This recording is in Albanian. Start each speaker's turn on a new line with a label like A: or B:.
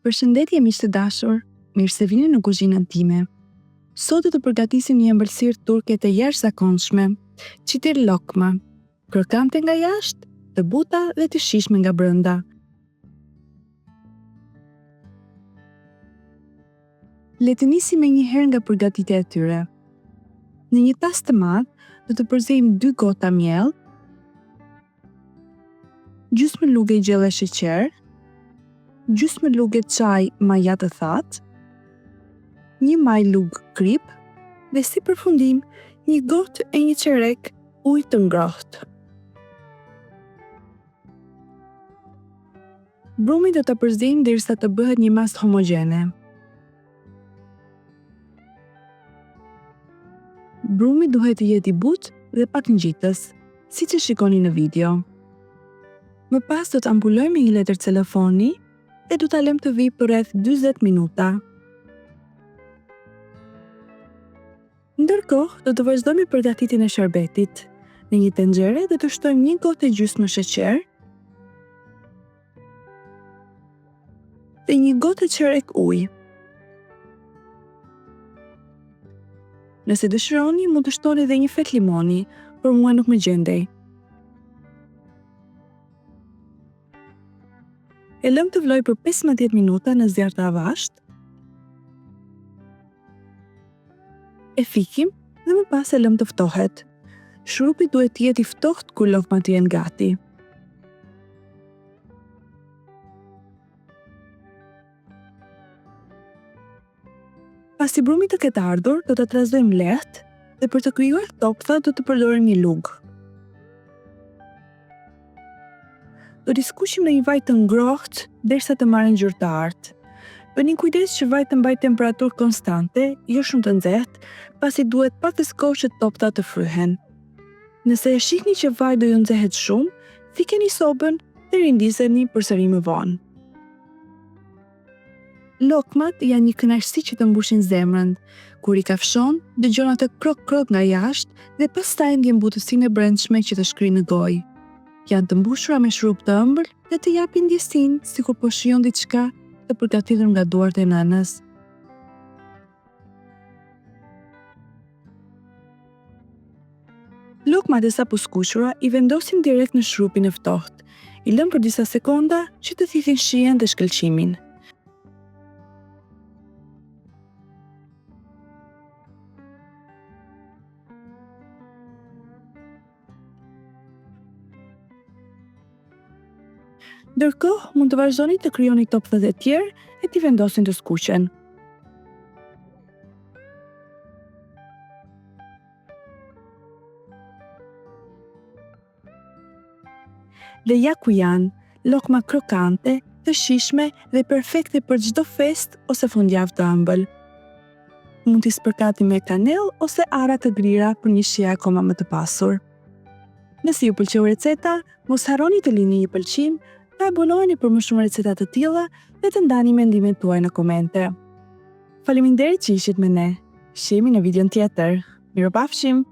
A: Përshëndetje miq të dashur, mirë se vini në kuzhinën time. Sot do të përgatisim një ëmbëlsirë turke të jashtëzakonshme, çitir lokma, krokante nga jashtë, të buta dhe të shijshme nga brenda. Le të nisim me një herë nga përgatitja e tyre. Në një tas të madh, do të përzejmë 2 gota miell, gjysmë lugë gjelle sheqer, gjysmë lugë çaj maja të thatë, një maj lugë krip dhe si përfundim një gotë e një çerek ujë të ngrohtë. Brumin do ta përzejmë derisa të bëhet një masë homogjene. Brumi duhet të jetë i butë dhe pak ngjitës, siç e shikoni në video. Më pas do të ambulojmë një letër celofoni dhe do ta lëmë të vijë për rreth 40 minuta. Ndërkohë, do të vazhdojmë përgatitjen e sherbetit. Në një tenxhere do të shtojmë 1 gotë e gjysmë sheqer dhe 1 gotë e çerek ujë. Nëse dëshironi, mund të shtoni edhe një fet limoni, por mua nuk më gjendej. E lëm të vloj për 15 minuta në zjarr të avashtë. E fikim dhe më pas e lëm të ftohet. Shrupi duhet të jetë i ftohtë kur lokmat janë gati. Pasi brumi të ketë ardhur, do të trazojmë lehtë dhe për të krijuar toptha do të përdorim një lugë. Do t'i skuqim në një vaj të ngrohtë derisa të marrë ngjyrë të artë. Bëni kujdes që vaji të mbajë temperaturë konstante, jo shumë të nxehtë, pasi duhet pak të kohë që toptat të fryhen. Nëse e shihni që vaji do ju nxehet shumë, fikeni sobën dhe rindiseni përsëri më vonë. Lokmat janë një kënaqësi që të mbushin zemrën. Kur i kafshon, dëgjon atë krok-krok nga jashtë dhe pastaj ndjen butësinë e brendshme që të shkrijë në gojë. Janë të mbushura me shrup të ëmbël dhe të japin ndjesinë sikur po shijon diçka të përgatitur nga duart e nënës. Lokmat e sapo skuqura i vendosim direkt në shrupin e ftohtë. I lëm për disa sekonda që të thithin shijen dhe shkëlqimin. Ndërkohë, mund të vazhdoni të krijoni topthat e tjerë e t'i vendosin të skuqen. Dhe ja ku janë, lokma krokante, të shijshme dhe perfekte për çdo festë ose fundjavë të ëmbël. Mund t'i spërkati me kanellë ose ara të grira për një shije akoma më të pasur. Nëse ju pëlqeu receta, mos harroni të lini një pëlqim, të abonoheni për më shumë receta të tilla dhe të ndani mendimet tuaja në komente. Faleminderit që ishit me ne. Shihemi në videon tjetër. Mirupafshim!